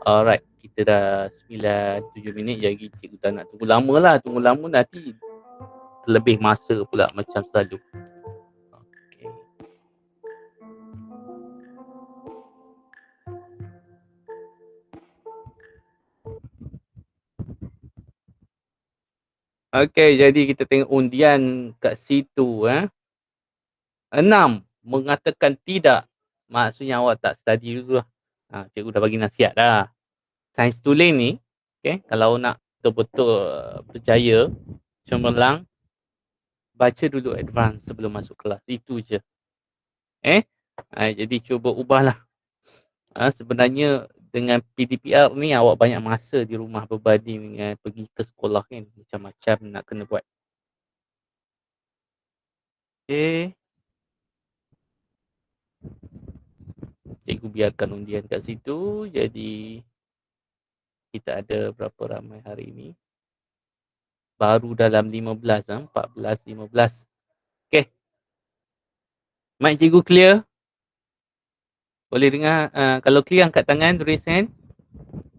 Alright, kita dah 9, 7 minit lagi. Cikgu tak nak tunggu lama lah. Tunggu lama nanti terlebih masa pula macam selalu. Okay. Okay, jadi kita tengok undian kat situ. 6 mengatakan tidak. Maksudnya awak tak study dulu lah. Cikgu dah bagi nasihat dah. Sains tulen ni, okay, kalau nak betul-betul percaya, cemerlang, baca dulu advance sebelum masuk kelas. Itu je. Jadi cuba ubahlah. Sebenarnya dengan PDPR ni awak banyak masa di rumah berbanding dengan pergi ke sekolah kan. Macam-macam nak kena buat. Okay. Cikgu biarkan undian kat situ. Jadi kita ada berapa ramai hari ni. Baru dalam 15, 14, 15. Okay. Mic cikgu clear? Boleh dengar? Kalau clear angkat tangan, raise hand.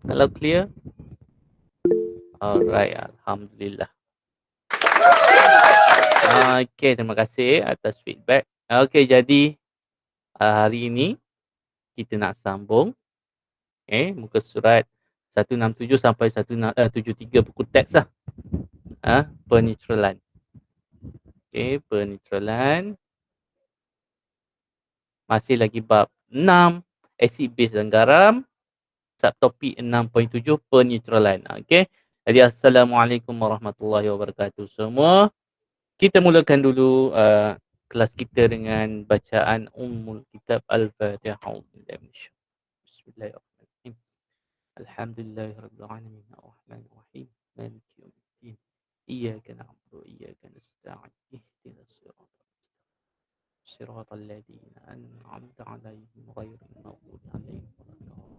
Kalau clear. Alright, Alhamdulillah. Okay, terima kasih atas feedback. Okay, jadi hari ini kita nak sambung muka surat 167 sampai 173 buku teks lah. Penetralan. Okay, penetralan. Masih lagi bab 6, acid base dan garam. Subtopik 6.7, penetralan. Okay. Jadi Assalamualaikum warahmatullahi wabarakatuh semua. Kita mulakan dulu kelas kita dengan bacaan Ummul Kitab Al-Fatihah. Bismillahirrahmanirrahim. Alhamdulillahirabbil alamin arrahmanir rahim maliki yaumiddin. Iyyaka na'budu wa iyyaka nasta'in. Ihdinas siratal ladzina an'amta 'alaihim ghairil maghdubi 'alaihim waladdallin.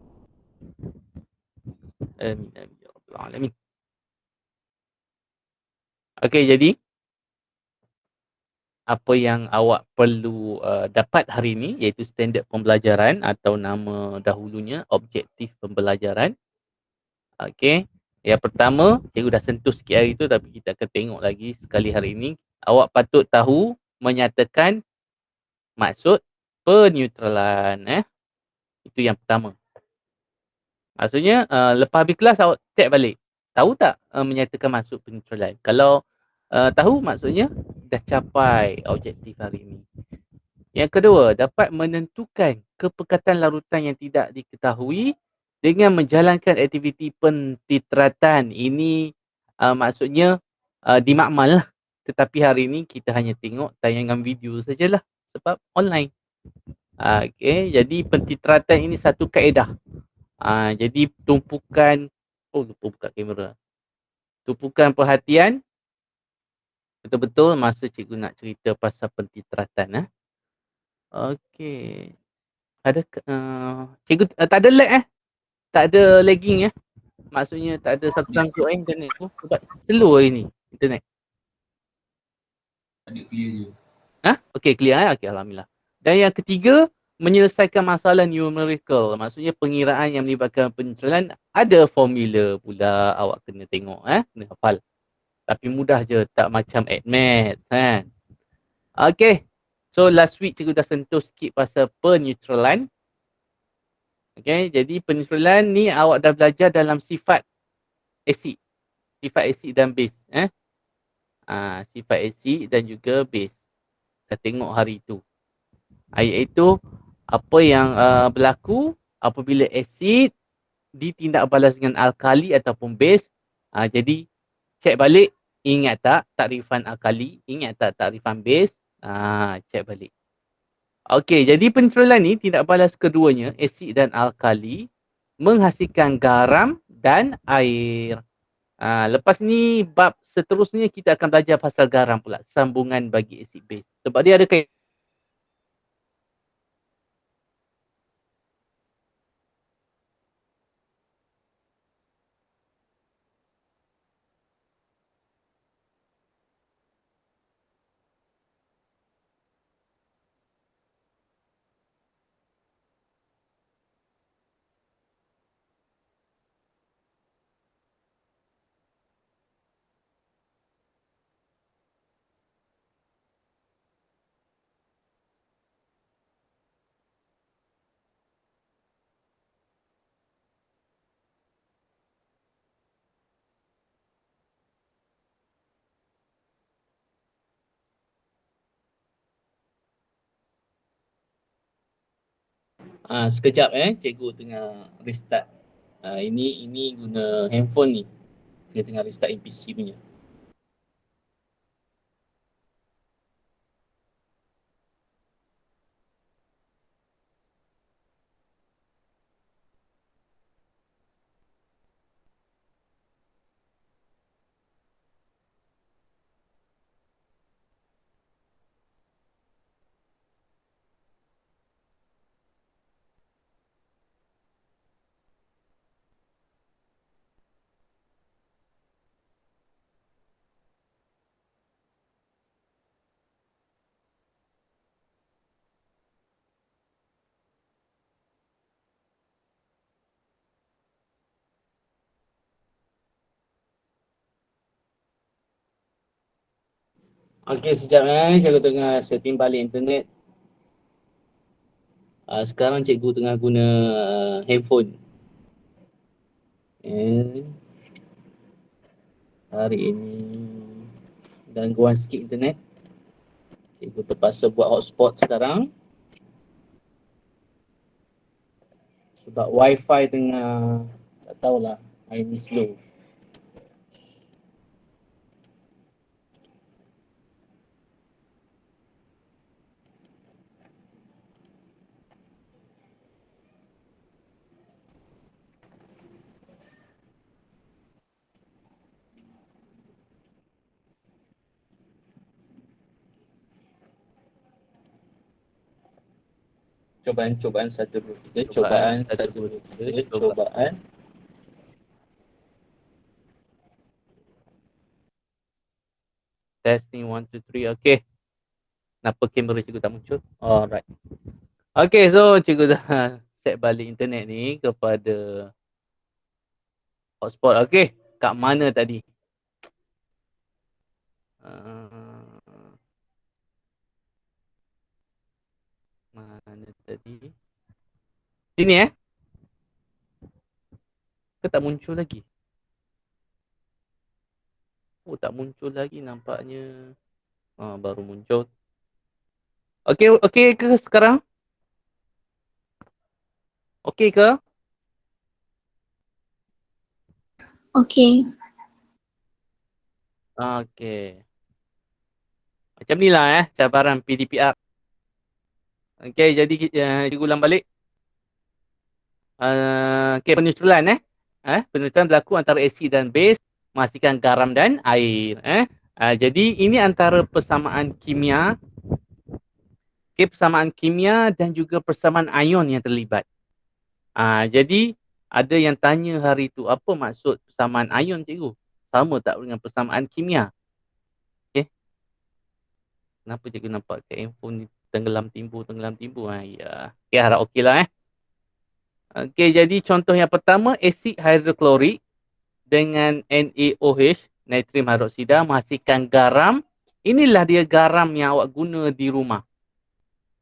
Amin amin ya rabbal alamin. Okey, jadi apa yang awak perlu dapat hari ini iaitu standard pembelajaran atau nama dahulunya objektif pembelajaran. Okey. Yang pertama, cikgu dah sentuh sikit hari tu tapi kita akan tengok lagi sekali hari ini. Awak patut tahu menyatakan maksud peneutralan. Itu yang pertama. Maksudnya lepas habis kelas awak cek balik. Tahu tak menyatakan maksud peneutralan? Kalau tahu maksudnya dah capai objektif hari ini. Yang kedua, dapat menentukan kepekatan larutan yang tidak diketahui dengan menjalankan aktiviti pentitratan. Ini maksudnya dimakmal lah. Tetapi hari ini kita hanya tengok tayangan video sajalah sebab online. Okay, jadi pentitratan ini satu kaedah. Jadi tumpukan, lupa buka kamera. Tumpukan perhatian betul-betul masa cikgu nak cerita pasal pentitratan. Okey. Ada cikgu tak ada lag Tak ada lagging Maksudnya tak ada satu sangkut internet tu sebab slow hari ni internet. Ada clear je. Okey, clear Okey, alhamdulillah. Dan yang ketiga, menyelesaikan masalah numerical. Maksudnya pengiraan yang melibatkan peneutralan ada formula pula awak kena tengok kena hafal. Tapi mudah je, tak macam AdMath kan. Okey. So last week cikgu dah sentuh sikit pasal peneutralan. Okay, jadi peneutralan ni awak dah belajar dalam sifat asid. Sifat asid dan base. Sifat asid dan juga base. Kita tengok hari itu. Iaitu apa yang berlaku apabila asid ditindak balas dengan alkali ataupun base. Jadi cek balik, ingat tak takrifan alkali, ingat tak takrifan base. Cek balik. Okey, jadi peneutralan ni tindak balas keduanya, asid dan alkali, menghasilkan garam dan air. Lepas ni bab seterusnya kita akan belajar pasal garam pula, sambungan bagi asid base. Sebab dia ada kaitan. Sekejap cikgu tengah restart. Ini guna handphone ni. Saya tengah restart MPC punya. Okey, sekejap cikgu tengah setting balik internet. Sekarang cikgu tengah guna handphone. Hari ini gangguan sikit internet. Cikgu terpaksa buat hotspot sekarang. Sebab wifi tengah, tak tahulah, hari ni slow. Cobaan 1, 2, 3. Cobaan 1, 2, 3. Cobaan. Testing 1, 2, 3. Okey. Kenapa kamera cikgu tak muncul? Alright. Okey, so cikgu dah set balik internet ni kepada hotspot. Okey, kat mana tadi? Mana tadi? Sini Ke tak muncul lagi? Oh, tak muncul lagi nampaknya. Baru muncul. Okey ke sekarang? Okey ke? Okey. Okey. Macam ni lah cabaran PDPR. Okey, jadi cikgu ulang balik. Okey, penyusulan penyusulan berlaku antara asid dan base, menghasilkan garam dan air. Jadi ini antara persamaan kimia. Okey, persamaan kimia dan juga persamaan ion yang terlibat. Jadi ada yang tanya hari tu, apa maksud persamaan ion cikgu? Sama tak dengan persamaan kimia? Okey. Kenapa cikgu nampak kat handphone ni tenggelam timbu? Ya. Okey, harap okey lah Okey, jadi contoh yang pertama, asid hidroklorik dengan NaOH, natrium hidroksida, menghasilkan garam. Inilah dia garam yang awak guna di rumah.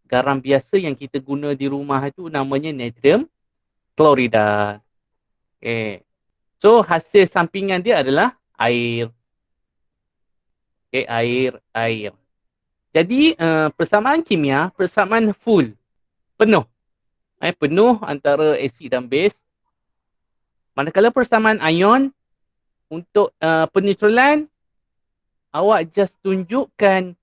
Garam biasa yang kita guna di rumah itu namanya natrium klorida. Okay. So, hasil sampingan dia adalah air. Okay, air. Jadi, persamaan kimia, persamaan full. Penuh. Penuh antara asid dan base. Manakala persamaan ion, untuk penyusulan, awak just tunjukkan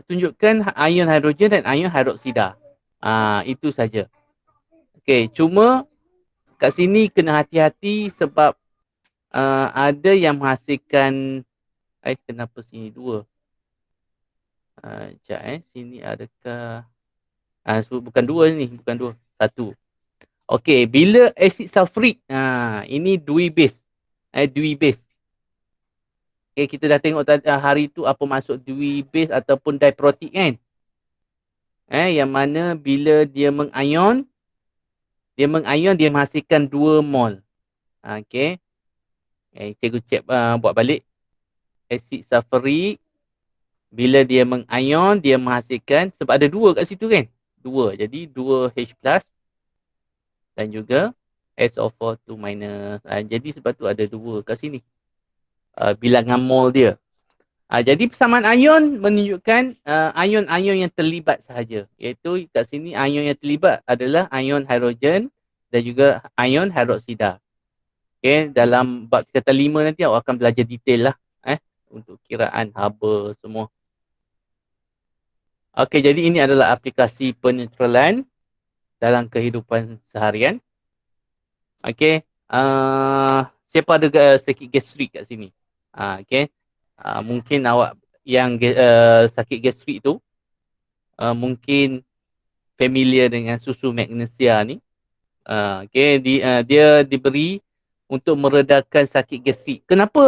tunjukkan ion hidrogen dan ion hidroksida. Itu saja. Okey, cuma kat sini kena hati-hati sebab ada yang menghasilkan kenapa sini dua? Sini adakah bukan dua ni, bukan dua, satu. Okey, bila asid sulfurik, ini dui base. Dui base. Okay, kita dah tengok hari tu apa maksud dui base ataupun diprotik kan. Yang mana bila dia mengion, dia menghasilkan 2 mol. Okey. Cikgu cek buat balik. Asid sulfurik, bila dia mengion, dia menghasilkan, sebab ada 2 kat situ kan. 2. Jadi 2H plus dan juga SO4 2 minus. Jadi sebab tu ada 2 kat sini. Bilangan mol dia. Jadi persamaan ion menunjukkan ion-ion yang terlibat sahaja. Iaitu kat sini ion yang terlibat adalah ion hidrogen dan juga ion hidroksida. Okay, dalam bab kata 5 nanti awak akan belajar detail lah. Untuk kiraan haba semua. Okay, jadi ini adalah aplikasi penetralan dalam kehidupan seharian. Okay, siapa ada sakit gastrik kat sini? Okay. Mungkin awak yang sakit gastrik tu mungkin familiar dengan susu magnesia ni. Okay, dia diberi untuk meredakan sakit gastrik. Kenapa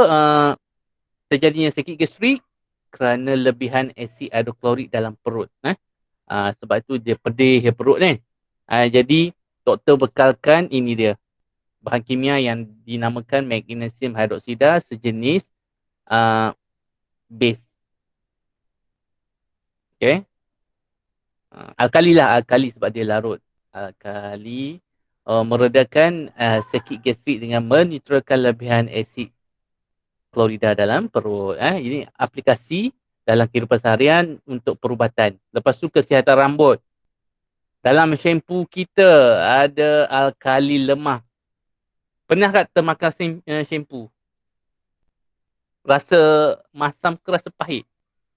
terjadinya sakit gastrik? Kerana lebihan asid hidroklorik dalam perut. Sebab tu dia pedih perut kan. Jadi doktor bekalkan ini dia. Bahan kimia yang dinamakan magnesium hidroksida sejenis base. Okay. Alkali lah, alkali sebab dia larut. Alkali meredakan sakit gastrik dengan menetralkan lebihan asid klorida dalam perut. Ini aplikasi dalam kehidupan seharian untuk perubatan. Lepas tu kesihatan rambut. Dalam shampoo kita ada alkali lemah. Pernah tak termakan shampoo? Rasa masam ke rasa pahit?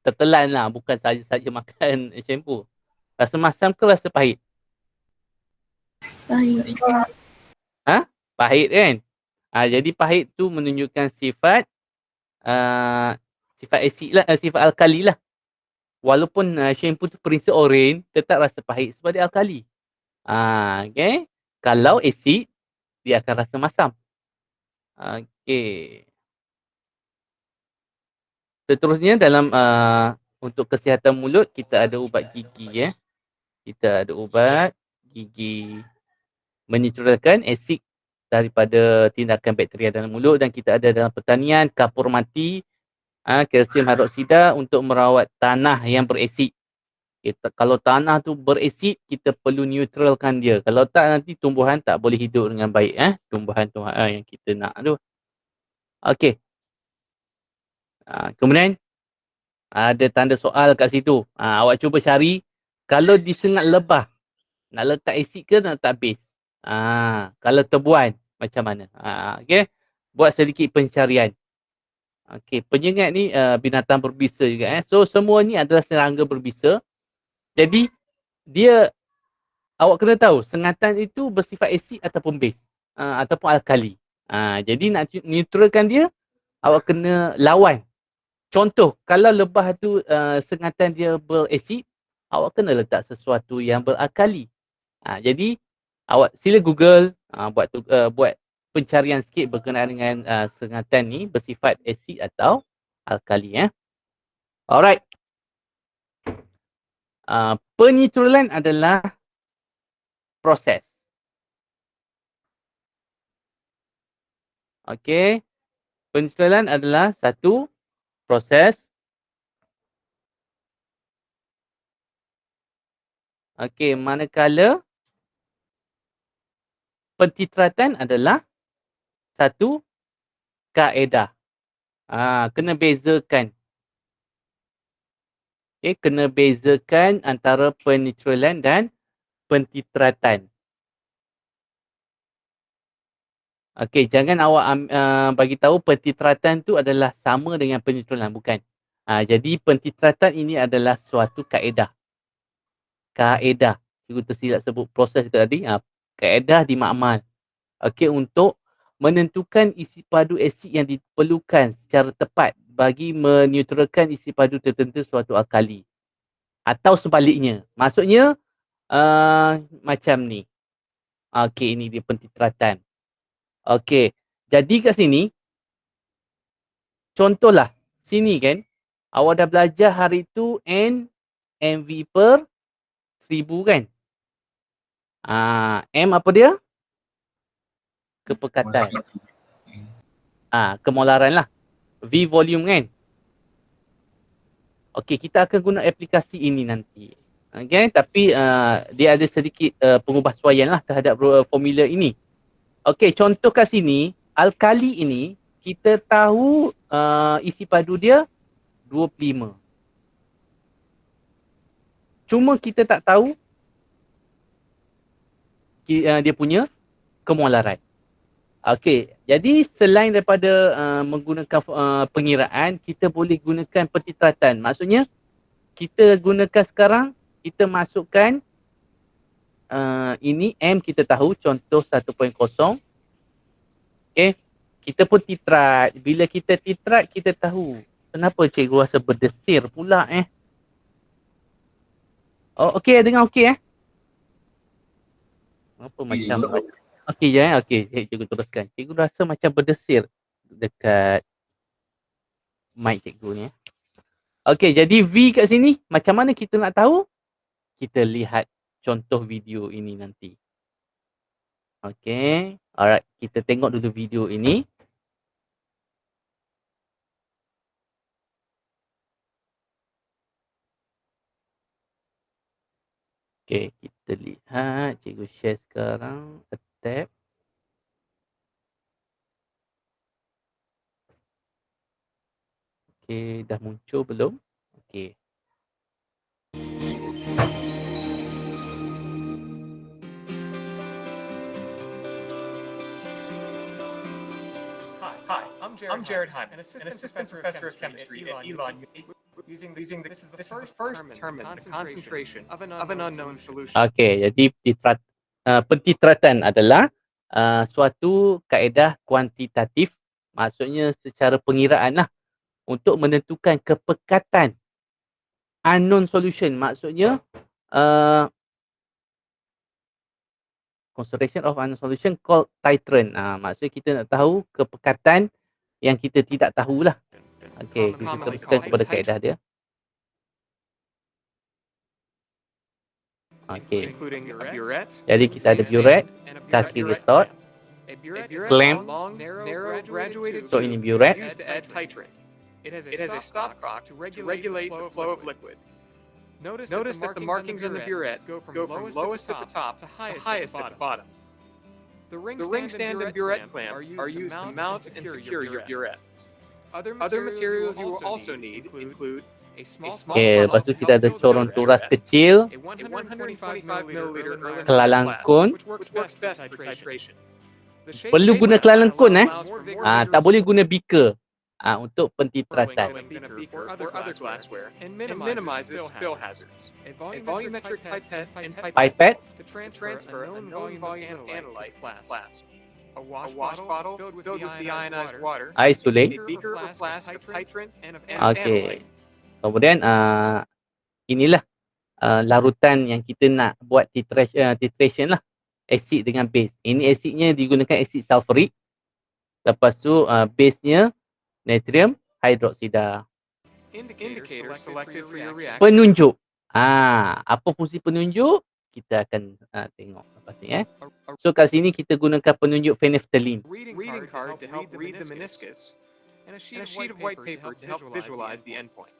Tertelan lah, bukan saja-saja makan shampoo. Rasa masam ke rasa pahit? Pahit. Pahit kan? Jadi pahit tu menunjukkan sifat sifat asid lah, sifat alkali lah. Walaupun shampoo tu perisa oren, tetap rasa pahit sebab dia alkali. Okay. Kalau asid, dia akan rasa masam. Okay. Seterusnya dalam untuk kesihatan mulut, kita ada ubat gigi ya. Kita ada ubat gigi menetralkan asid daripada tindakan bakteria dalam mulut, dan kita ada dalam pertanian kapur mati, kalsium hidroksida untuk merawat tanah yang berasid. Kalau tanah tu berasid, kita perlu neutralkan dia. Kalau tak, nanti tumbuhan tak boleh hidup dengan baik. Tumbuhan yang kita nak tu. Okey. Kemudian ada tanda soal kat situ. Awak cuba cari, kalau disengat lebah, nak letak asid ke nak letak base? Kalau terbuan, macam mana? Okay. Buat sedikit pencarian. Okay. Penyengat ni binatang berbisa juga. So, semua ni adalah serangga berbisa. Jadi, awak kena tahu, sengatan itu bersifat asid ataupun base. Ataupun alkali. Jadi, nak neutralkan dia, awak kena lawan. Contoh, kalau lebah tu sengatan dia berasid, awak kena letak sesuatu yang beralkali. Jadi, awak sila Google, buat pencarian sikit berkenaan dengan sengatan ni bersifat asid atau alkali. Alright. Penetralan adalah proses. Okey. Penetralan adalah satu proses. Okey, manakala pentitratan adalah satu kaedah. Kena bezakan. Okay, kena bezakan antara penetralan dan pentitratan. Okey, jangan awak bagi tahu pentitratan tu adalah sama dengan penetralan, bukan. Jadi pentitratan ini adalah suatu kaedah. Kaedah. Cikgu tersilap sebut proses tadi. Kaedah di makmal. Okey, untuk menentukan isi padu asid yang diperlukan secara tepat bagi meneutralkan isi padu tertentu suatu alkali. Atau sebaliknya. Maksudnya macam ni. Okey, ini dia pentitratan. Okey. Jadi kat sini, contohlah. Sini kan, awak dah belajar hari tu N MV per 1000 kan? M apa dia? Kepekatan. Kemolaran lah. V volume kan? Okey, kita akan guna aplikasi ini nanti. Okay, tapi dia ada sedikit pengubahsuaian lah terhadap formula ini. Okey, contoh kat sini, alkali ini kita tahu isi padu dia 25. Cuma kita tak tahu dia punya kemualaran. Okey, jadi selain daripada menggunakan pengiraan, kita boleh gunakan pentiteratan. Maksudnya, kita gunakan sekarang, kita masukkan ini M kita tahu, contoh 1.0. Okey, kita pun titrat. Bila kita titrat, kita tahu. Kenapa cikgu rasa berdesir pula Oh, okey, dengar okey Apa macam okey je okey, cikgu teruskan. Cikgu rasa macam berdesir dekat mic cikgu ni Okey, jadi V kat sini macam mana kita nak tahu? Kita lihat contoh video ini nanti. Okey, alright, kita tengok dulu video ini. Okey, kita lihat. Cikgu share sekarang. A tab. Okey, dah muncul belum? Okey. Hi, I'm Jared Hyman, an assistant professor of chemistry at Elon. This is the first term in the concentration of an unknown solution. Okey, jadi pentiteratan adalah suatu kaedah kuantitatif, maksudnya secara pengiraan lah, untuk menentukan kepekatan unknown solution. Maksudnya concentration of unknown solution called titrant. Maksudnya kita nak tahu kepekatan yang kita tidak tahulah. Okey, kita teruskan kepada kaedah dia. Okey. Jadi kita ada burette, kaki retot, clamp. So ini burette. It has a stopcock to regulate the flow of liquid. Notice that the markings on the burette go from lowest at the top to highest at the bottom. The ring stand and burette clamp are used to mount and secure your burette. Other materials you will also need include a small Okey, lepas tu kita ada corong turas kecil, a 125 milliliter kelalangkun. which works best for titrations. Perlu guna kelalangkun tak boleh guna beaker untuk pentiteratan. Or other glassware and minimizes spill hazards. A volumetric pipette Pipette, to transfer a known volume of analyte to flask. A wash bottle filled with the ionized water. isolate. A beaker or flask of titrant and of Okey. analyte. Kemudian inilah larutan yang kita nak buat titration lah. Asid dengan base. Ini asidnya digunakan asid sulfuric. Lepas tu base-nya natrium hydroxida. Indicator selected for your reaction. Penunjuk. Apa fungsi penunjuk? Kita akan tengok lepas ni So kat sini kita gunakan penunjuk phenolphthalein. Reading card to help read the meniscus. And a sheet of white paper to help visualize the endpoint.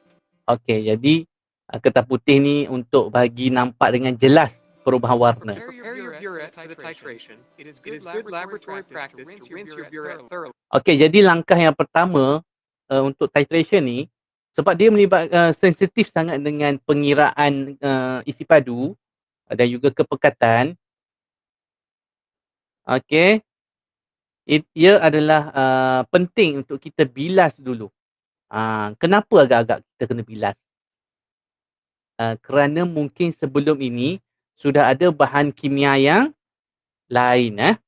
Okey, jadi kertas putih ni untuk bagi nampak dengan jelas perubahan warna. Prepare your burette for the titration. It is good laboratory practice to rinse your burette thoroughly. Okey, jadi langkah yang pertama untuk titration ni, sebab dia sensitif sangat dengan pengiraan isi padu dan juga kepekatan. Okey. Ia adalah penting untuk kita bilas dulu. Kenapa agak-agak kita kena bilas? Kerana mungkin sebelum ini sudah ada bahan kimia yang lain.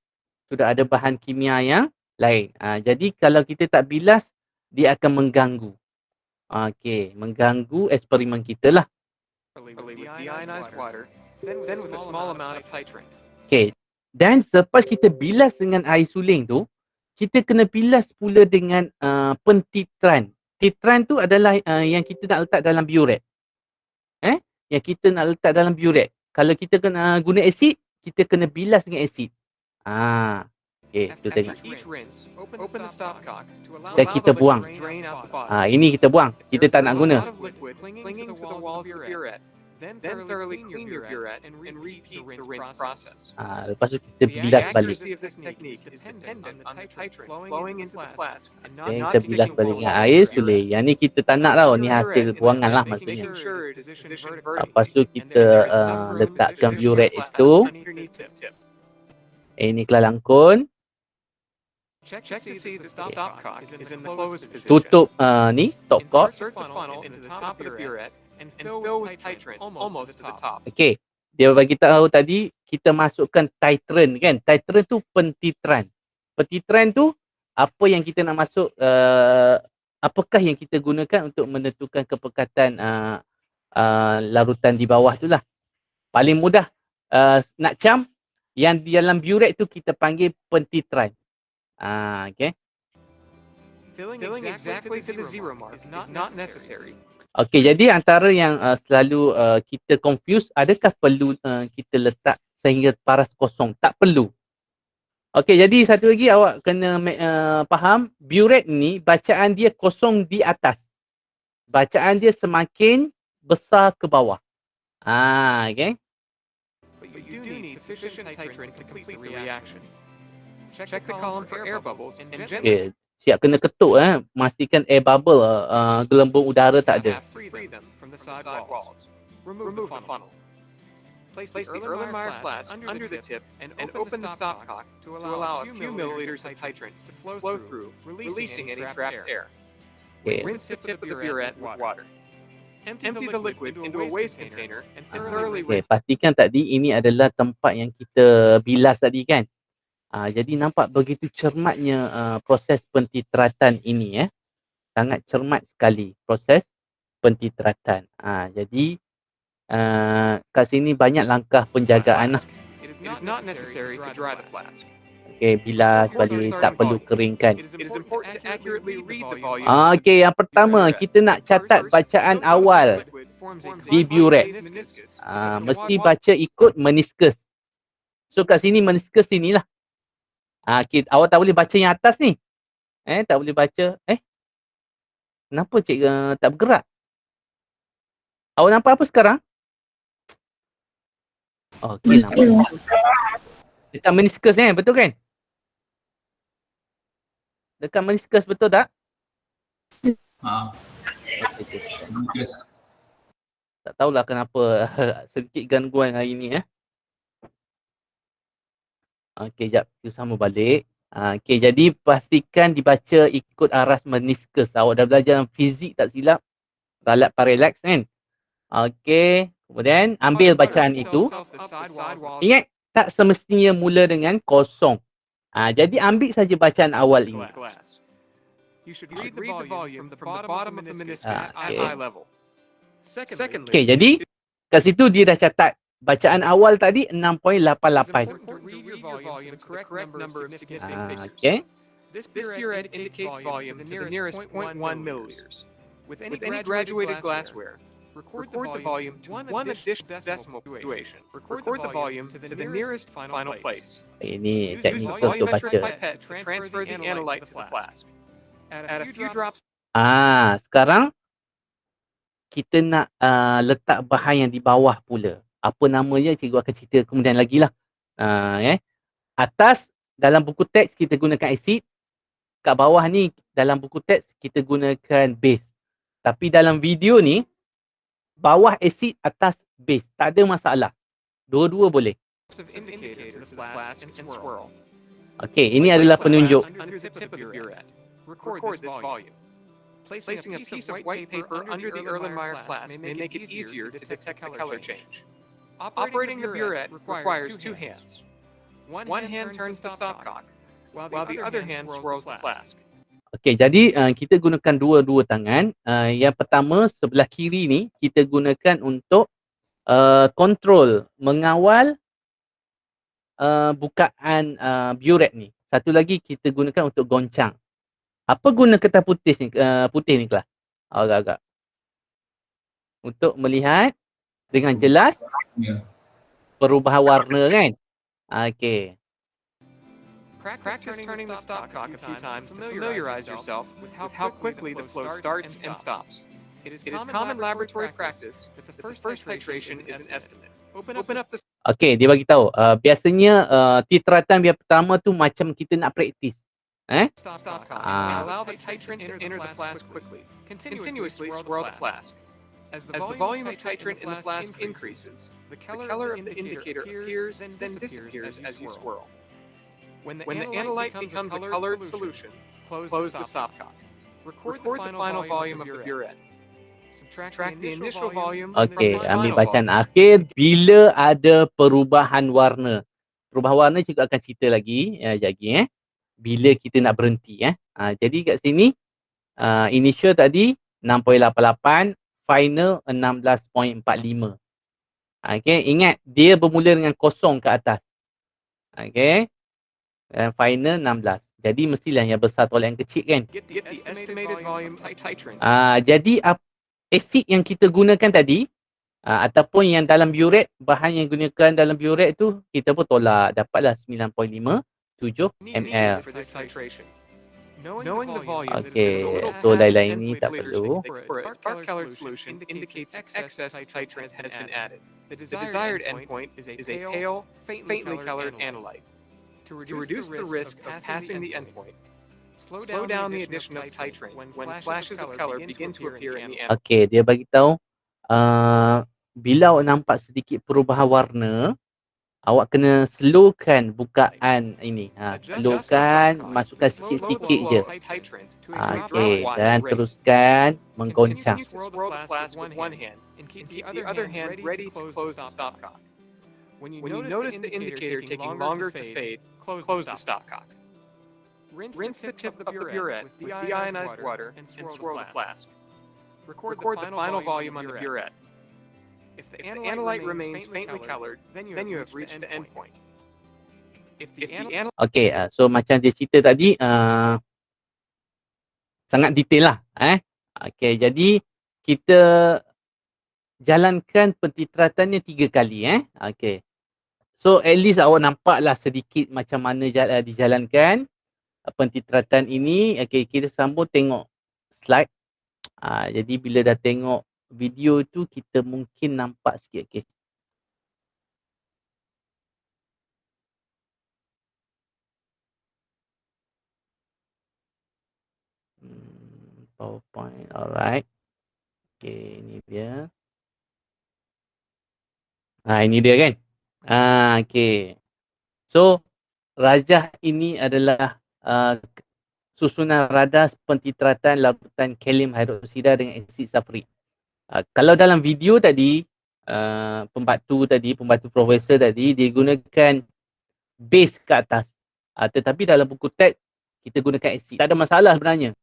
Sudah ada bahan kimia yang lain. Jadi kalau kita tak bilas, dia akan mengganggu. Okey, mengganggu eksperimen kita lah. With deionized water, then with a small amount of titrant. Okey. Dan selepas kita bilas dengan air suling tu, kita kena bilas pula dengan pentitran. Titran tu adalah yang kita nak letak dalam burette. Yang kita nak letak dalam burette. Kalau kita kena guna asid, kita kena bilas dengan asid. Okey, kita tengok. Dan kita buang. Ini kita buang. Kita tak nak guna. Then thoroughly clean your burette and repeat the rinse process. Lepas tu kita The bilas balik. accuracy of this technique is dependent on the titrant flowing into the flask and Okay, not kita bilas sticking balik to dengan the air burette. boleh. Yang ni kita tak nak tau. Ni hasil buangan lah maksudnya. Lepas tu kita letakkan burette itu. Ini kelangkun. Check to see the stopcock is in the closed position. Tutup ni stopcock. Insert the funnel into the top of the burette and fill with titrant almost to the top. Okey, dia bagi tahu tadi kita masukkan titrant kan. Titrant tu pentitran. Pentitran tu apa yang kita nak masuk, apakah yang kita gunakan untuk menentukan kepekatan larutan di bawah tu lah. Paling mudah nak cam yang di dalam burette tu kita panggil pentitran. Okay. Filling exactly to the zero mark is not necessary. Okey, jadi antara yang selalu kita confuse, adakah perlu kita letak sehingga paras kosong? Tak perlu. Okey, jadi satu lagi awak kena faham, burette ni bacaan dia kosong di atas. Bacaan dia semakin besar ke bawah. Okay. But you do need sufficient titrant to complete the reaction. Check the column for air bubbles and gently Okay. Siap kena ketuk pastikan air bubble, gelembung udara tak ada. free them from the side walls. Remove the funnel. Place the Erlenmeyer flask under the tip and open the stopcock to allow a few milliliters of titrant to flow through, releasing any trapped air. Okay. Rinse the tip of the burette with water. Empty the liquid into a waste container and thoroughly Okay, rinse. pastikan tadi ini adalah tempat yang kita bilas tadi kan. Jadi nampak begitu cermatnya proses pentitratan ini sangat cermat sekali proses pentitratan. Jadi kat sini banyak langkah penjagaan lah. It is not necessary to dry the flask. Okay, bilas balik, tak perlu keringkan. It is important to accurately read the volume. Okay, yang pertama kita nak catat bacaan awal di burette. Mesti baca ikut meniscus. So kat sini meniscus sini lah. Awak tak boleh baca yang atas ni. Tak boleh baca. Kenapa cikgu tak bergerak? Awak nampak apa sekarang? Okey, nampak. Dekat meniscus betul kan? Dekat meniscus betul tak? Tak tahulah kenapa sedikit gangguan hari ni Okey, jap. Kita sama balik. Okey, jadi pastikan dibaca ikut aras meniscus. Awak dah belajar dalam fizik tak silap. Ralat parallax kan? Okey. Kemudian ambil bacaan itu. Ingat, tak semestinya mula dengan kosong. Jadi ambil saja bacaan awal ini. You should read the volume from the bottom of the meniscus at eye level. Secondly, Okey, jadi kat situ dia dah catat bacaan awal tadi 6.88. Okey. This burette indicates volume to the nearest 0.1 milliliters. With any graduated glassware, record the volume to one additional decimal situation. Record the volume to the nearest final place. Ini Use teknik the untuk volumetric baca. pipette to transfer the analyte to the flask. Add a few drops. Sekarang kita nak letak bahan yang di bawah pula. Apa namanya cikgu akan cerita kemudian lagi lah. Atas dalam buku teks kita gunakan asid. Kat bawah ni dalam buku teks kita gunakan base. Tapi dalam video ni bawah asid, atas base. Tak ada masalah. Dua-dua boleh. Okey, ini adalah penunjuk. Record this volume. Placing a piece of white paper under the Erlenmeyer flask may make it easier to detect the color change. Operating the burette requires two hands. One hand turns the stopcock, while the other hand swirls the flask. Okey, jadi kita gunakan dua-dua tangan. Yang pertama sebelah kiri ni kita gunakan untuk kontrol, mengawal bukaan burette ni. Satu lagi kita gunakan untuk goncang. Apa guna kertas putih ni kelas? Agak-agak. Untuk melihat dengan jelas perubahan warna kan? Okey. Practice turning the stopcock a few times to familiarize yourself with how quickly the flow starts and stops. It is common laboratory practice that the first titration is an estimate. Open up the Okey, dia bagi tahu. Biasanya titratan biar pertama tu macam kita nak praktis. stopcock Ah. and allow the titrant to enter the flask quickly. Continuously swirl the flask. As the volume of titrant in the flask increases, the color of the indicator appears, then disappears as you swirl. When the analyte becomes a colored solution, close the stopcock. Record the final volume of the burette. Subtract the initial volume Okey, from the ambil final bacaan volume. akhir. Bila ada perubahan warna. Perubahan warna cikgu akan cerita lagi. Sekejap lagi. Bila kita nak berhenti. Jadi kat sini, initial tadi 6.88, final 16.45. Okey, ingat dia bermula dengan kosong ke atas. Okey. Dan final 16. Jadi mestilah yang besar tolak yang kecil kan. Get the estimated volume of titrant. Jadi asid yang kita gunakan tadi ataupun yang dalam burette, bahan yang gunakan dalam burette tu kita pun tolak, dapatlah 9.57 ml. For this titration. Knowing the volume Okey, that is a little so past lain-lain the ni endpoint tak liters perlu. for a dark-colored solution indicates excess titrant has been added. The desired endpoint is a pale, faintly colored analyte. To reduce the risk of passing the endpoint, slow down the addition of titrant when flashes of color begin to appear in the analyte. Okey, dia bagi tahu bila awak nampak sedikit perubahan warna, awak kena slowkan bukaan ini. Slowkan, masukkan sikit-sikit je. Okey, dan teruskan menggoncang. Continue to swirl the flask with one hand and keep the other hand ready to close the stopcock. When you notice the indicator taking longer to fade, close the stopcock. Rinse the tip of the burette with deionized water and swirl the flask. Record the final volume on the burette. If the analyte remains faintly colored, then you have reached the endpoint. If the analyte Okey, so macam dia cerita tadi, sangat detail lah. Okey, jadi kita jalankan pentitratannya 3 kali. Okey. So at least awak nampaklah sedikit macam mana dijalankan pentitratan ini. Okey, kita sambung tengok slide. Jadi bila dah tengok video tu kita mungkin nampak sikit. Okey. PowerPoint, alright. Okey, ini dia. Ini dia kan. Okey. So rajah ini adalah susunan radar pentitratan larutan kalium hidroksida dengan asid sulfurik. Kalau dalam video tadi, pembantu profesor tadi, dia gunakan base ke atas. Tetapi dalam buku teks, kita gunakan asid. Tak ada masalah sebenarnya.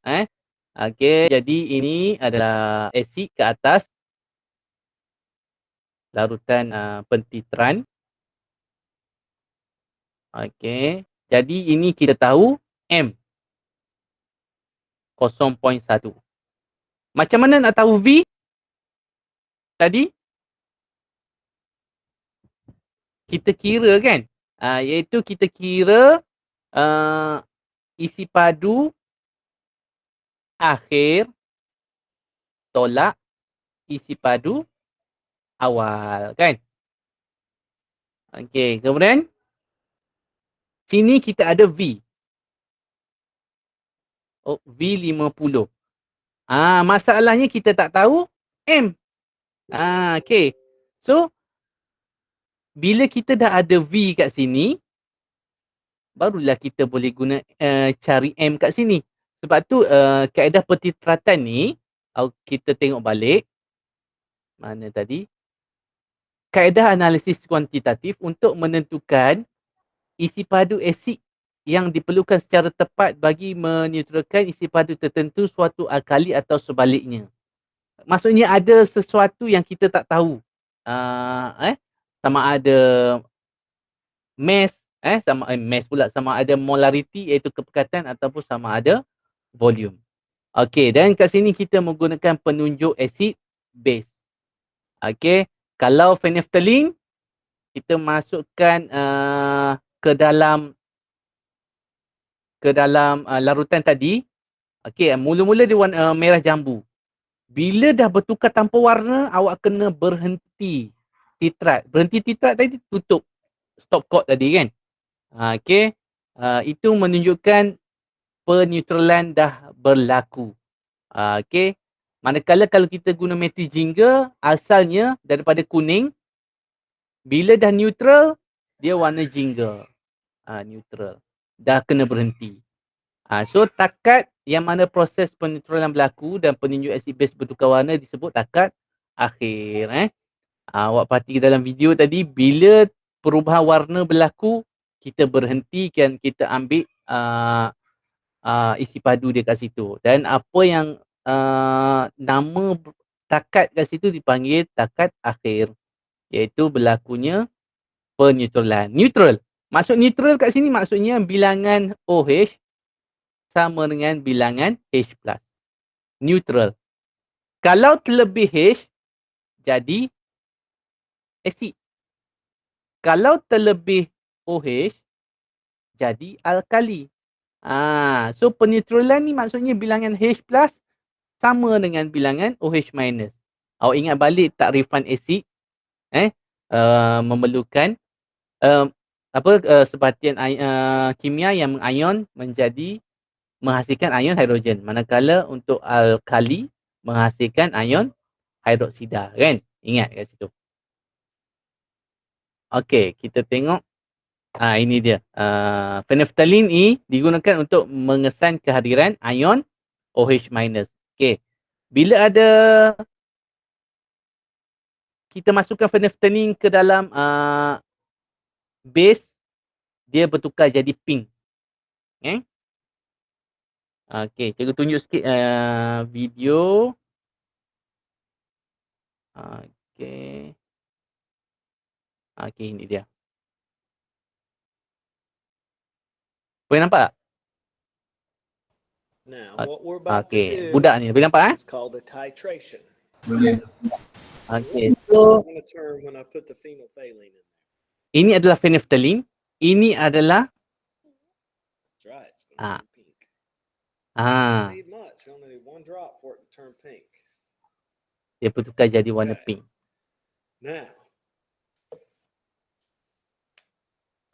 Okey, jadi ini adalah asid ke atas. Larutan pentitran. Okey, jadi ini kita tahu M 0.1. Macam mana nak tahu V tadi? Kita kira kan? Iaitu kita kira isi padu akhir tolak isi padu awal kan? Okey, kemudian sini kita ada V. V50. Masalahnya kita tak tahu M. Okey. So bila kita dah ada V kat sini, barulah kita boleh guna cari M kat sini. Sebab tu kaedah pentitratan ni, kita tengok balik. Mana tadi? Kaedah analisis kuantitatif untuk menentukan isi padu asid yang diperlukan secara tepat bagi meneutralkan isi padu tertentu suatu alkali atau sebaliknya. Maksudnya ada sesuatu yang kita tak tahu. Sama ada mass, sama ada molarity iaitu kepekatan ataupun sama ada volume. Okey, dan kat sini kita menggunakan penunjuk asid base. Okey, kalau phenolphthalein kita masukkan ke dalam larutan tadi. Okey, mula-mula dia warna merah jambu. Bila dah bertukar tanpa warna, awak kena berhenti titrat. Berhenti titrat tadi tutup stop code tadi kan. Okey. Itu menunjukkan peneutralan dah berlaku. Okey. Manakala kalau kita guna matri jingga, asalnya daripada kuning, bila dah neutral, dia warna jingga. Neutral. Dah kena berhenti. So takat yang mana proses peneutralan berlaku dan penunjuk acid base bertukar warna disebut takat akhir. Awak perhati dalam video tadi, bila perubahan warna berlaku, kita berhentikan, kita ambil isi padu dia kat situ. Dan apa yang nama takat kat situ dipanggil takat akhir, iaitu berlakunya peneutralan. Neutral. Maksud neutral kat sini maksudnya bilangan OH sama dengan bilangan H+. Neutral. Kalau terlebih H, jadi asid. Kalau terlebih OH, jadi alkali. So peneutralan ni maksudnya bilangan H+ sama dengan bilangan OH-. Awak ingat balik takrifan asid, memerlukan sebatian kimia yang mengion menjadi menghasilkan ion hidrogen. Manakala untuk alkali menghasilkan ion hidroksida, kan? Ingat kat situ. Okey, kita tengok. Ini dia. Phenolphthalein ni digunakan untuk mengesan kehadiran ion OH-. Okey. Bila ada kita masukkan phenolphthalein ke dalam base, dia bertukar jadi pink. Okey, cikgu tunjuk sikit video. Okey. Okey, ini dia. Boleh nampak tak? Okey, budak ni boleh nampak Boleh. Okey, so ini adalah phenolphthalein. Ini adalah dia bertukar jadi warna pink. Now,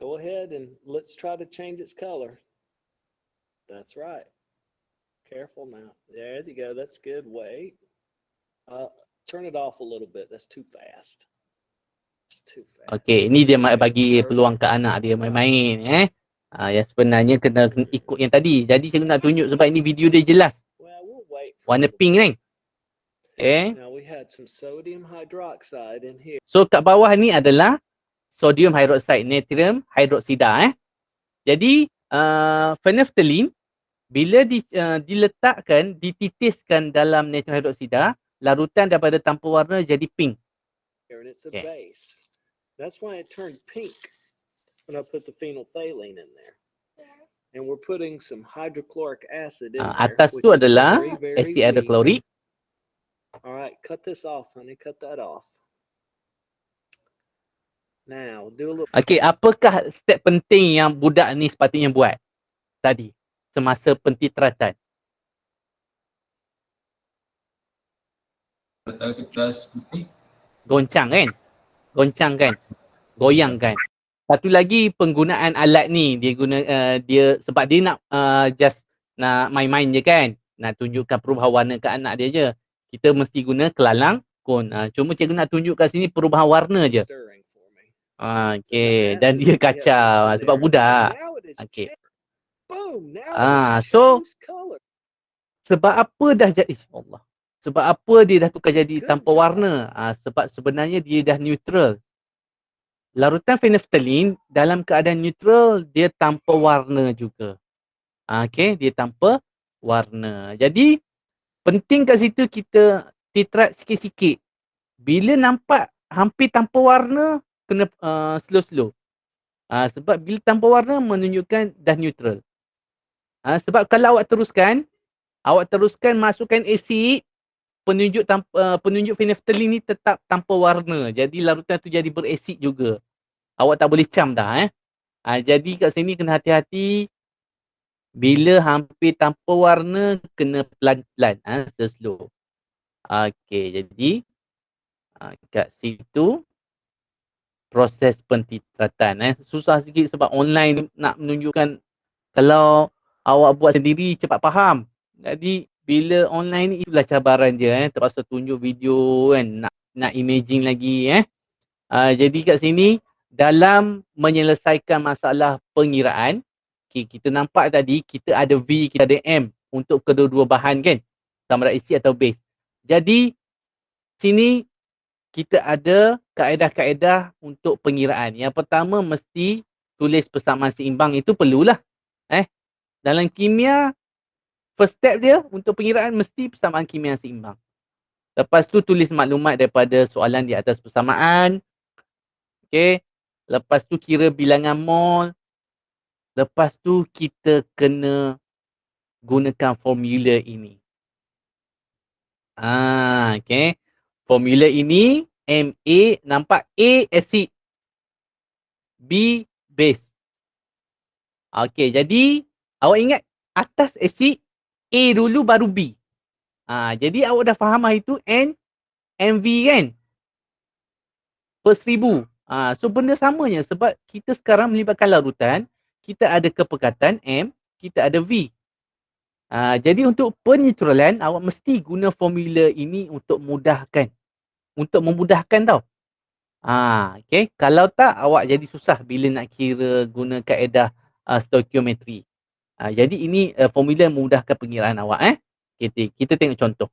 go ahead and let's try to change its color. That's right. Careful now. There you go. That's good. Wait. Turn it off a little bit. That's too fast. It's too fast. Okey, ini dia bagi peluang ke anak dia main-main. Yang sebenarnya kena ikut yang tadi. Jadi saya nak tunjuk sebab ini video dia jelas. Warna pink ni. Now we had some sodium hydroxide in here. So kat bawah ni adalah sodium hydroxide, natrium hydroksida. Jadi phenolphthalein bila diletakkan, dititiskan dalam natrium hydroksida, larutan daripada tanpa warna jadi pink. And it's a base. That's why it turned pink when I put the phenolphthalein in there. And we're putting some hydrochloric acid in there. Atas tu adalah asid hidroklorik. All right, cut this off, honey. Cut that off. Now, do a little. Okey, apakah step penting yang budak ni sepatutnya buat tadi semasa pentitratan? Letak kertas putih. Goncang kan? Goncang kan? Goyang kan? Satu lagi penggunaan alat ni, dia guna dia sebab dia nak just nak main-main je kan? Nak tunjukkan perubahan warna ke anak dia je. Kita mesti guna kelalang kon. Cuma cikgu nak tunjuk kat sini perubahan warna je. Okey, dan dia kacau sebab budak. Okey. So sebab apa dah jadi Allah. Sebab apa dia dah tukar jadi tanpa warna? Sebab sebenarnya dia dah neutral. Larutan phenolphthalein dalam keadaan neutral dia tanpa warna juga. Okey, dia tanpa warna. Jadi penting kat situ kita titrat sikit-sikit. Bila nampak hampir tanpa warna, kena slow-slow. Sebab bila tanpa warna menunjukkan dah neutral. Sebab kalau awak teruskan masukkan asid, penunjuk phenolphthalein ni tetap tanpa warna. Jadi larutan tu jadi berasid juga. Awak tak boleh cam dah. Jadi kat sini kena hati-hati. Bila hampir tanpa warna, kena pelan-pelan, slow. Okey, jadi kat situ proses pentiltratan. Susah sikit sebab online nak menunjukkan, kalau awak buat sendiri cepat faham. Jadi bila online ni itulah cabaran dia, terpaksa tunjuk video kan, nak imaging lagi jadi kat sini dalam menyelesaikan masalah pengiraan, kita nampak tadi kita ada V, kita ada M untuk kedua-dua bahan kan, sama ada acid atau base. Jadi sini kita ada kaedah-kaedah untuk pengiraan. Yang pertama mesti tulis persamaan seimbang, itu perlulah. Dalam kimia, first step dia untuk pengiraan mesti persamaan kimia seimbang. Lepas tu tulis maklumat daripada soalan di atas persamaan. Okey. Lepas tu kira bilangan mol. Lepas tu kita kena gunakan formula ini. Okey. Formula ini Ma, nampak A acid, B base. Okey, jadi awak ingat atas acid A dulu baru B. Jadi awak dah faham itu MV kan? Per 1000. So benda samanya sebab kita sekarang melibatkan larutan, kita ada kepekatan M, kita ada V. Jadi untuk peneutralan awak mesti guna formula ini untuk mudahkan. Untuk memudahkan tau. Okay. Kalau tak awak jadi susah bila nak kira guna kaedah stoichiometry. Jadi ini formula memudahkan pengiraan awak. Kita tengok contoh.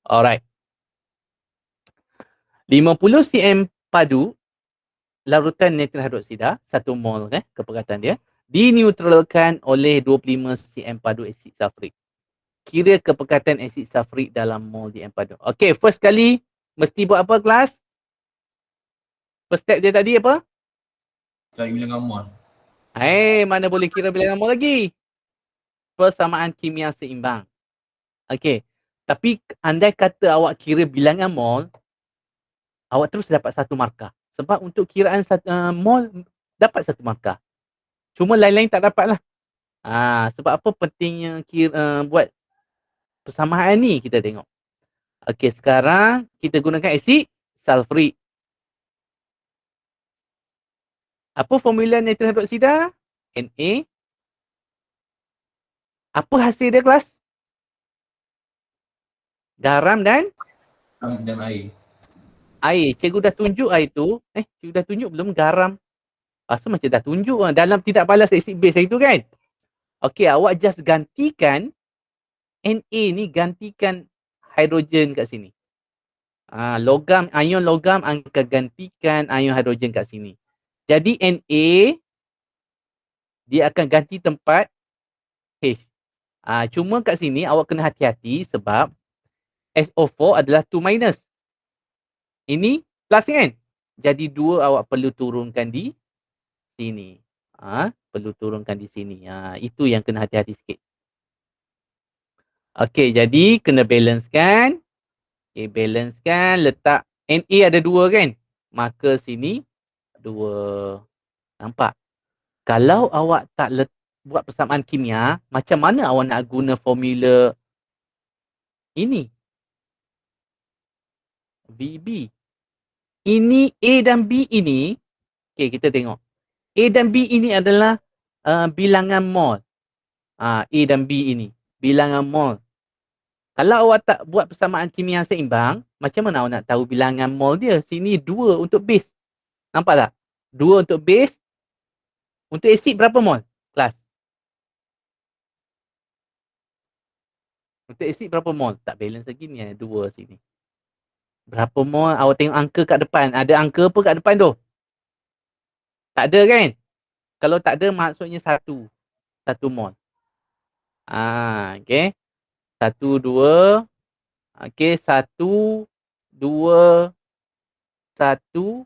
Alright. 50 cm padu larutan natrium hidroksida 1 mol kepekatan dia dineutralkan oleh 25 cm padu asid sulfurik. Kira kepekatan asid sulfurik dalam mol cm padu. Okey, first kali mesti buat apa kelas? First step dia tadi apa? Cari bilangan mol. Mana boleh kira bilangan mol lagi? Persamaan kimia seimbang. Okey. Tapi andai kata awak kira bilangan mol, awak terus dapat 1 markah. Sebab untuk kiraan mol dapat 1 markah. Cuma lain-lain tak dapat lah. Sebab apa pentingnya buat persamaan ni kita tengok. Okey, sekarang kita gunakan asid sulfurik. Apa formula natrium hidroksida? Na. Apa hasil dia kelas? Garam dan air. Air. Cikgu dah tunjuk air tu. Cikgu dah tunjuk belum garam? So macam dah tunjuk dalam tidak balas asid base itu kan? Okey, awak just gantikan Na ni, gantikan hidrogen kat sini. Logam, ion logam akan gantikan ion hidrogen kat sini. Jadi Na dia akan ganti tempat H. Cuma kat sini awak kena hati-hati sebab SO4 adalah 2 minus. Ini plus kan? Jadi 2 awak perlu turunkan di sini. Perlu turunkan di sini. Itu yang kena hati-hati sikit. Okey, jadi kena balancekan. Balancekan, letak Na ada 2 kan? Maka sini 2. Nampak? Kalau awak tak buat persamaan kimia, macam mana awak nak guna formula ini? VB. Ini A dan B ini, kita tengok. A dan B ini adalah bilangan mol. A dan B ini, bilangan mol. Kalau awak tak buat persamaan kimia seimbang, macam mana awak nak tahu bilangan mol dia? Sini 2 untuk base. Nampak tak? 2 untuk base. Untuk asid berapa mol? Kelas. Untuk asid berapa mol? Tak balance lagi ni, 2 sini. Berapa mol? Awak tengok angka kat depan. Ada angka apa kat depan tu? Tak ada kan? Kalau tak ada maksudnya 1 mol. Okey. 1, 2. Okey, 1, 2, 1,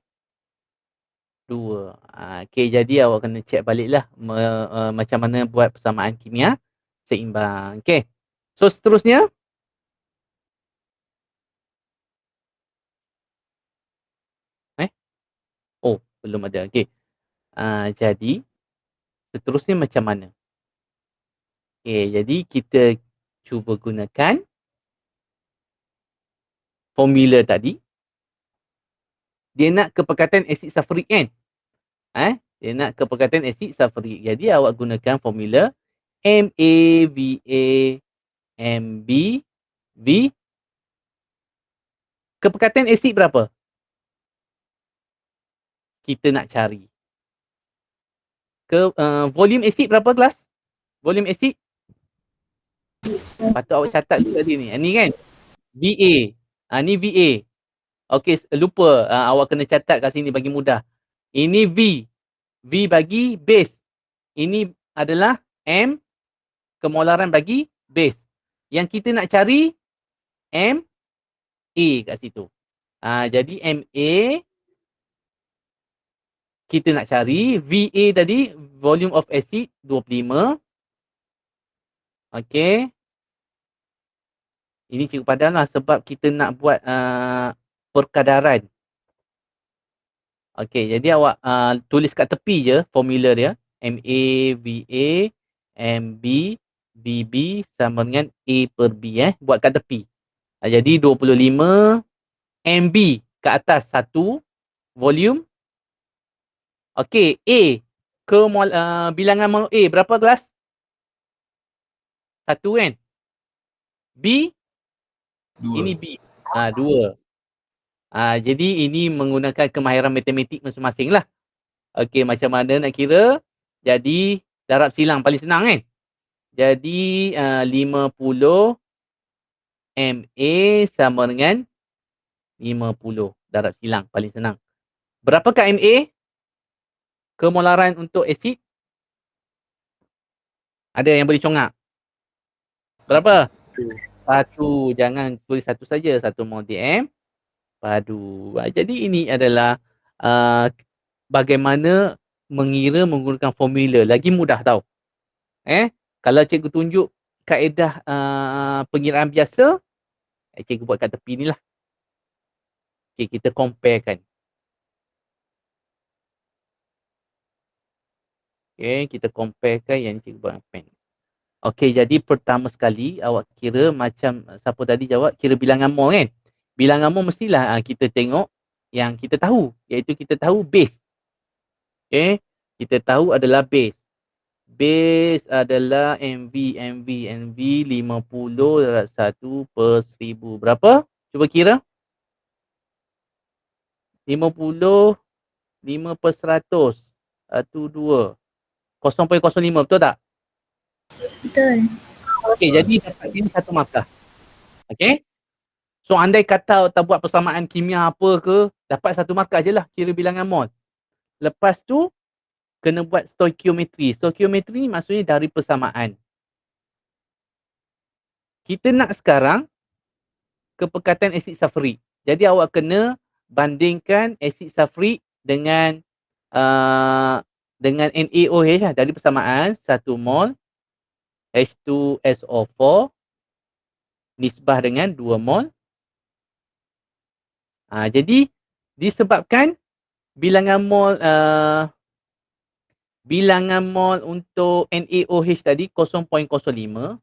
2. Okey, jadi awak kena check baliklah macam mana buat persamaan kimia seimbang. Okey. So seterusnya. Belum ada. Okey. Jadi seterusnya macam mana? Okey, jadi kita cuba gunakan formula tadi, dia nak kepekatan asid sulfurik kan? Dia nak kepekatan asid sulfurik. Jadi awak gunakan formula MaVa Mb V. Kepekatan asid berapa? Kita nak cari. Volume asid berapa kelas? Volume asid? Patut awak catat tu tadi ni. Ni kan? VA. Ni VA. Okey, lupa. Awak kena catat kat sini bagi mudah. Ini V. V bagi base. Ini adalah M. Kemolaran bagi base. Yang kita nak cari MA kat situ. Jadi MA kita nak cari VA tadi, volume of acid 25. Okey. Ini cikgu padan lah sebab kita nak buat perkadaran. Okey, jadi awak tulis kat tepi je formula dia. MaVa Mb Bb sama dengan A per B. Buat kat tepi. Jadi 25 Mb kat atas 1 volume. Okey, A bilangan mol A berapa kelas? 1 kan? B? 2. Ini B. 2. Jadi ini menggunakan kemahiran matematik masing-masing lah. Okey, macam mana nak kira? Jadi darab silang paling senang kan? Jadi 50 MA sama dengan 50 darab silang paling senang. Berapakah MA? Kemolaran untuk asid? Ada yang boleh congak? Berapa? 1. Jangan tulis 1 saja. 1 mol dm padu. Jadi ini adalah bagaimana mengira menggunakan formula. Lagi mudah tau. Kalau cikgu tunjuk kaedah pengiraan biasa, cikgu buat kat tepi ni lah. Okay, kita comparekan. Okay, kita comparekan yang cikgu buat pen. Okay, jadi pertama sekali awak kira macam siapa tadi jawab, kira bilangan mol kan? Bilangan mol mestilah kita tengok yang kita tahu, iaitu kita tahu base. Okay, kita tahu adalah base. Base adalah MV 50 darab 1 per 1000. Berapa? Cuba kira. 50, 5 per 100. 1, 2. 0.05, betul tak? Betul. Okey, jadi dapat ini 1 markah. Okey? So, andai kata tak buat persamaan kimia apa ke, dapat 1 markah je lah kira bilangan mol. Lepas tu, kena buat stoikiometri. Stoikiometri ni maksudnya dari persamaan. Kita nak sekarang kepekatan asid sulfurik. Jadi awak kena bandingkan asid sulfurik dengan NaOH lah. Dari persamaan 1 mol H2SO4 nisbah dengan 2 mol. Jadi disebabkan bilangan mol untuk NaOH tadi 0.05.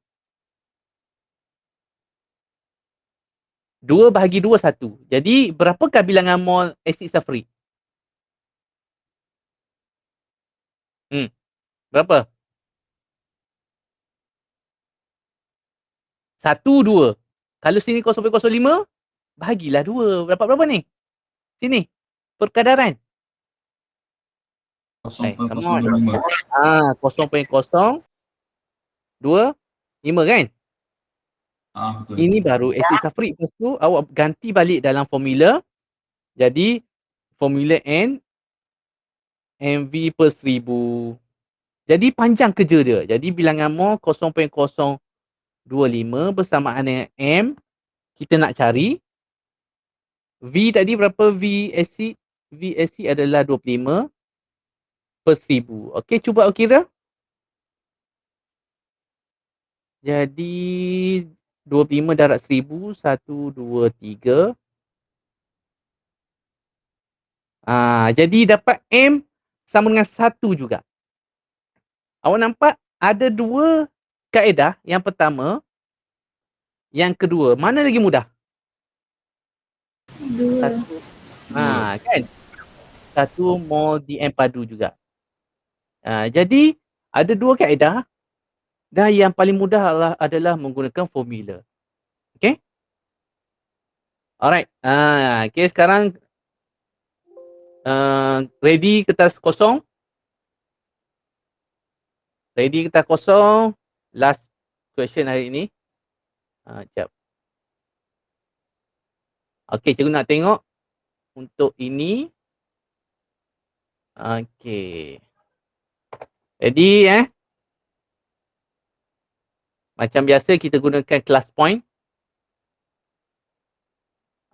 2 bahagi 2, 1. Jadi berapakah bilangan mol asid sulfurik? Berapa? 1, 2. Kalau sini 0.05, bahagilah 2. Dapat berapa ni? Sini. Perkadaran. 0.05. 0.025 kan? Betul. Ini baru asid sulfurik. Lepas tu awak ganti balik dalam formula. Jadi formula N MV per 1000. Jadi panjang kerja dia. Jadi bilangan mol 0.025 bersamaan dengan M. Kita nak cari. V tadi berapa V acid? V acid adalah 25 per 1000. Okey, cuba awak kira. Jadi 25 darab 1000, 1, 2, 3. Jadi dapat M sama dengan 1 juga. Awak nampak ada 2 kaedah. Yang pertama, yang kedua. Mana lagi mudah? 2. Satu. Kan? Satu more DM padu juga. Jadi ada dua kaedah dan yang paling mudah adalah menggunakan formula. Okay? Alright. Okay, sekarang ready kertas kosong? Ready kertas kosong? Last question hari ini. Sekejap. Okay, cikgu nak tengok untuk ini. Okay. Ready Macam biasa kita gunakan class point.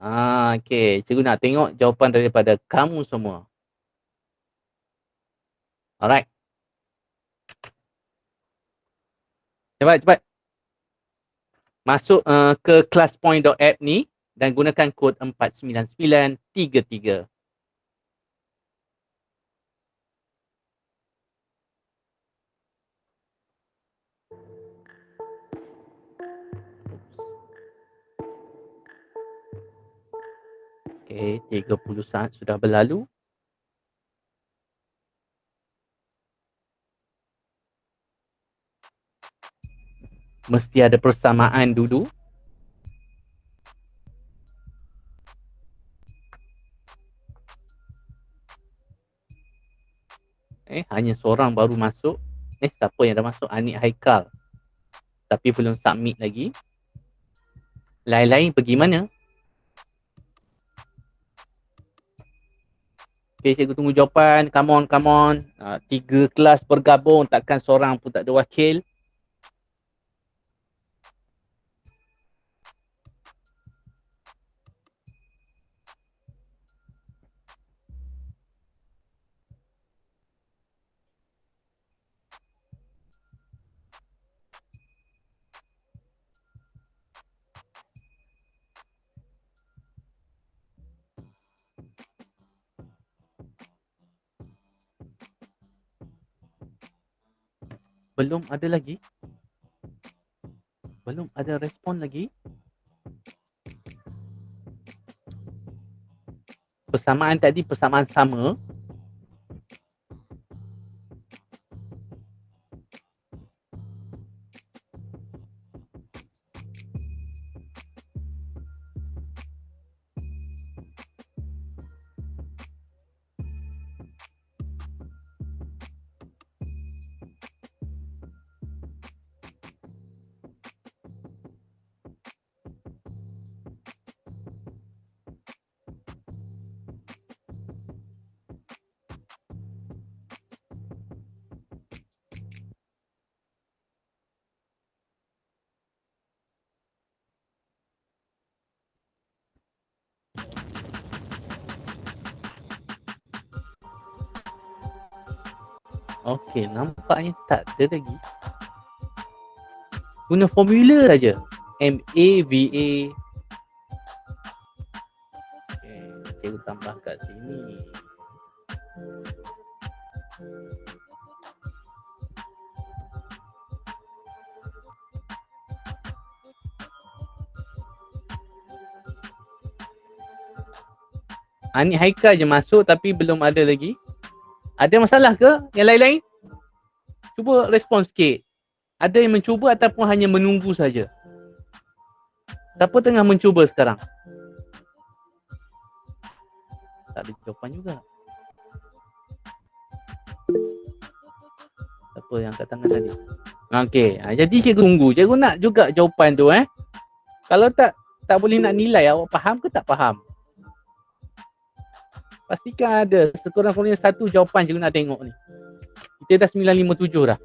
Okay, cikgu nak tengok jawapan daripada kamu semua. Alright. Cepat. Masuk ke classpoint.app ni dan gunakan kod 49933. Okay, 30 saat sudah berlalu. Mesti ada persamaan dulu. Hanya seorang baru masuk. Siapa yang dah masuk? Anik Haikal. Tapi belum submit lagi. Lain-lain pergi mana? Okay, cikgu tunggu jawapan. Come on. 3 kelas bergabung. Takkan seorang pun tak ada wakil. Belum ada lagi. Belum ada respon lagi. Persamaan tadi persamaan sama. Okey, nampaknya tak ada lagi. Guna formula saja. MAVA. Okay, cikgu tambah kat sini. Anik Haikal je masuk tapi belum ada lagi. Ada masalah ke yang lain-lain? Cuba respon sikit. Ada yang mencuba ataupun hanya menunggu saja? Siapa tengah mencuba sekarang? Tak ada jawapan juga. Siapa yang angkat tangan tadi? Okey, jadi cikgu tunggu. Cikgu nak juga jawapan tu Kalau tak boleh nak nilai awak faham ke tak faham? Pastikan ada sekurang-kurangnya satu jawapan cikgu nak tengok ni. Kita dah 957 dah.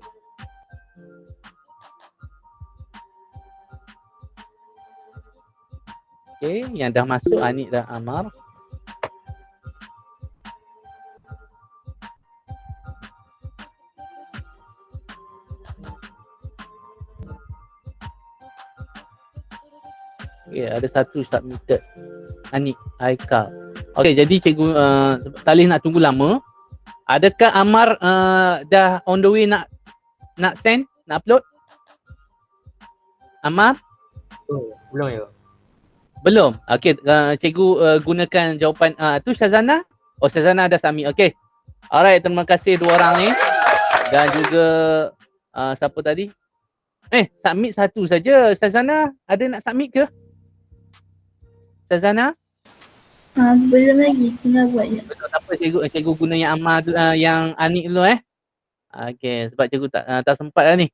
Okey, yang dah masuk Anik dan Amar. Okey, ada satu submitted. Anik Haikal. Okey, jadi cikgu tak boleh nak tunggu lama. Adakah Amar dah on the way nak send, nak upload? Amar? Belum ya. Belum. Okey, cikgu gunakan jawapan tu Syazana. Oh, Syazana dah submit. Okey. Alright, terima kasih dua orang ni. Dan juga siapa tadi? Submit satu saja. Syazana, ada nak submit ke? Syazana? Belum lagi, tengah buat je. Betul, tak apa, cikgu guna yang Amal yang Anik dulu Okey, sebab cikgu tak sempat lah ni.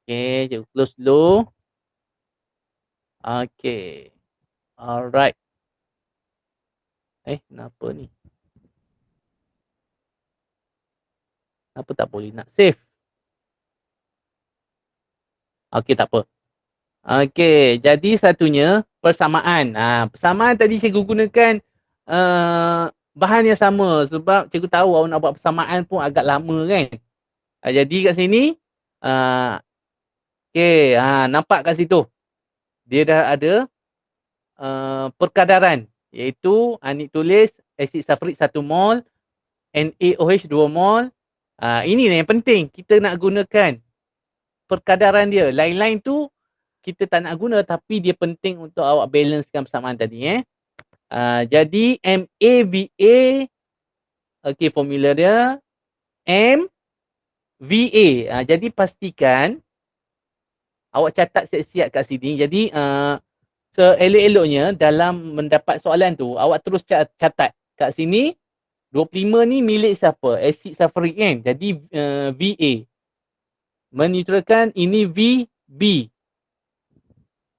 Okey, cikgu close dulu. Okey. Alright. Kenapa ni? Kenapa tak boleh nak save? Okey, tak apa. Okey, jadi satunya persamaan. Persamaan tadi cikgu gunakan bahan yang sama sebab cikgu tahu awak nak buat persamaan pun agak lama kan. Jadi kat sini okey, nampak kat situ. Dia dah ada perkadaran iaitu Anik tulis asid sulfurik 1 mol, NaOH 2 mol. Ini yang penting kita nak gunakan perkadaran dia. Lain-lain tu kita tak nak guna tapi dia penting untuk awak balancekan persamaan tadi jadi MAVA okey, formula dia MVA. Jadi pastikan awak catat siap-siap kat sini. Jadi seelok-eloknya dalam mendapat soalan tu awak terus catat kat sini 25 ni milik siapa? Asid sulfurik kan. Jadi VA menyutrakan ini VB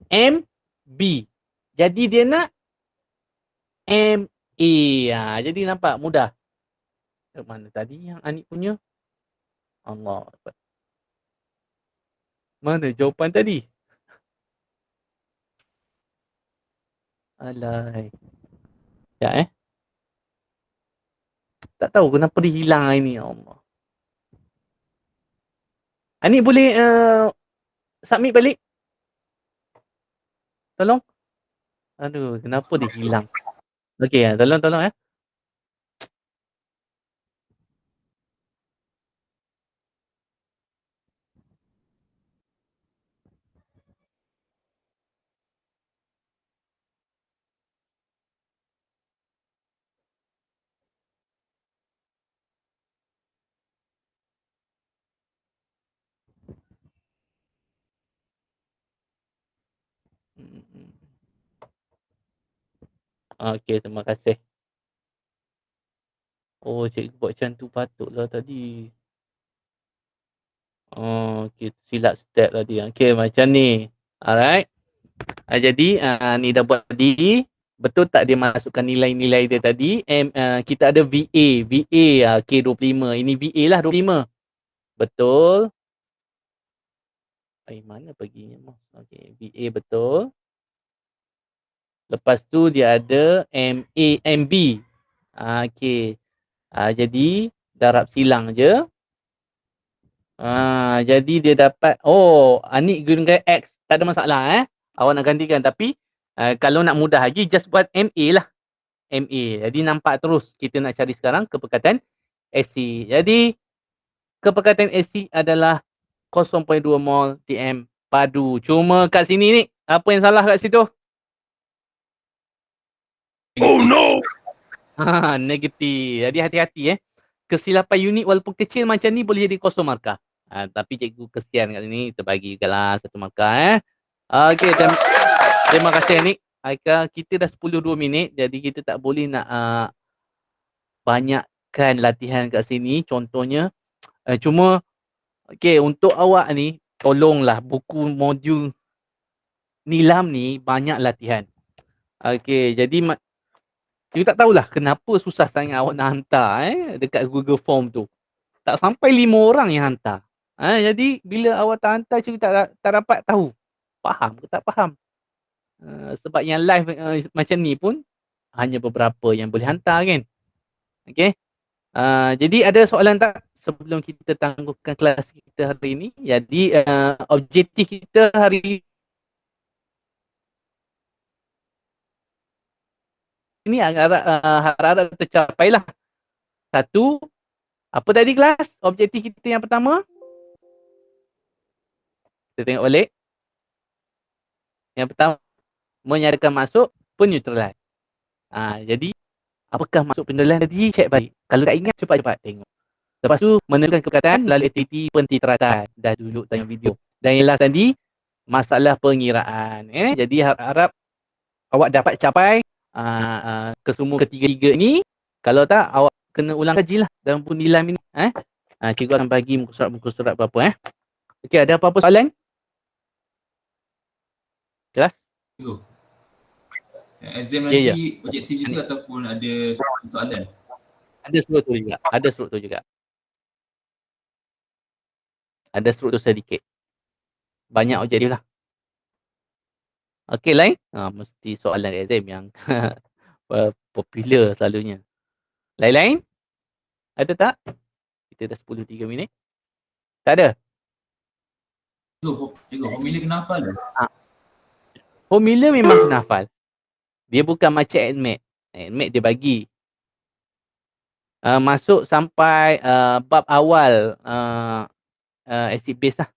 MB. Jadi dia nak MA. Jadi nampak mudah. Mana tadi yang Anik punya? Allah. Mana jawapan tadi? Alai. Ya tak tahu kenapa dia hilang hari ni. Allah. Anik boleh submit balik? Tolong. Aduh, kenapa dia hilang? Okey, tolong Okey, terima kasih. Oh, cikgu buat macam tu patutlah tadi. Okey, silap step tadi. Okey, macam ni. Alright. Jadi ni dah buat tadi. Betul tak dia masukkan nilai-nilai dia tadi? Kita ada VA. VA K25. Ini VA lah 25. Betul. Mana perginya? Okey, VA betul. Lepas tu dia ada MB. Okey. Jadi darab silang je. Jadi dia dapat Anik gunakan X. Tak ada masalah awak nak gantikan. Tapi kalau nak mudah lagi just buat MA lah. MA. Jadi nampak terus kita nak cari sekarang kepekatan asid. Jadi kepekatan asid adalah 0.2 mol TM padu. Cuma kat sini ni apa yang salah kat situ? Oh no. Negatif. Jadi hati-hati kesilapan unit walaupun kecil macam ni boleh jadi kosong markah. Tapi cikgu kesian kat sini, terbagi lah 1 markah Okey, terima kasih Nik. Aika, kita dah 10-2 minit jadi kita tak boleh nak banyakkan latihan kat sini. Contohnya cuma okey, untuk awak ni tolonglah buku modul Nilam ni banyak latihan. Okey, jadi kita tak tahulah kenapa susah sangat awak nak hantar dekat Google Form tu. Tak sampai 5 orang yang hantar. Jadi bila awak tak hantar, cikgu tak dapat tahu faham ke tak faham. Sebab yang live macam ni pun hanya beberapa yang boleh hantar kan. Okey. Jadi ada soalan tak sebelum kita tangguhkan kelas kita hari ini? Jadi objektif kita hari ini harap-harap tercapai lah. Satu, apa tadi kelas? Objektif kita yang pertama? Kita tengok balik. Yang pertama, menyatakan masuk penetralan. Jadi apakah masuk penetralan tadi, cek balik. Kalau tak ingat, cepat-cepat tengok. Lepas tu meneruskan perkataan melalui aktiviti pentitratan. Dah duduk tengok video. Dan yang last tadi, masalah pengiraan. Jadi harap awak dapat capai kesemua ketiga-tiga ni. Kalau tak, awak kena ulang kaji lah dalam buku nilam ini. Cikgu akan bagi muka surat berapa. Okey, ada apa-apa soalan? Kelas? Cikgu. Exam Ya, nanti objektif itu ataupun ada soalan? Ada struktur juga. Ada struktur juga. Ada struktur sedikit. Banyak objektif lah. Okey, lain? Mesti soalan exam yang popular selalunya. Lain-lain? Ada tak? Kita dah 10-3 minit. Tak ada? Cikgu, formula kena hafal ke? Formula memang kena hafal. Dia bukan macam admit. Admit dia bagi. Masuk sampai bab awal acid base lah.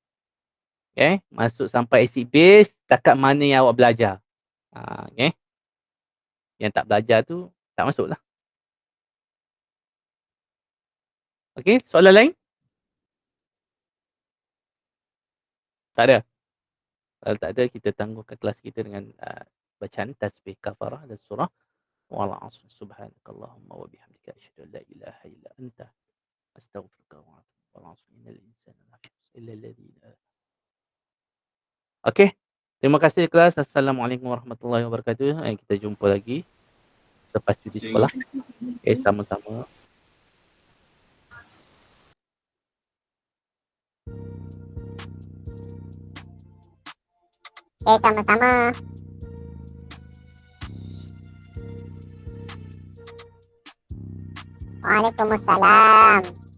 Okay. Masuk sampai acid base, takat mana yang awak belajar. Okay. Yang tak belajar tu, tak masuk lah. Okay, soalan lain? Tak ada? Kalau tak ada, kita tangguhkan kelas kita dengan bacaan tasbih kafarah dan surah. Wal 'asr subhanakallahumma wa bihamdika asyhadu an la ilaha illa anta astaghfiruka wa atubu ilaik. Wal 'asr innal insana lafi khusr illa alladhina. Okey. Terima kasih kelas. Assalamualaikum warahmatullahi wabarakatuh. Kita jumpa lagi lepas cuti sekolah. Okay, sama-sama. Sama-sama. Waalaikumsalam.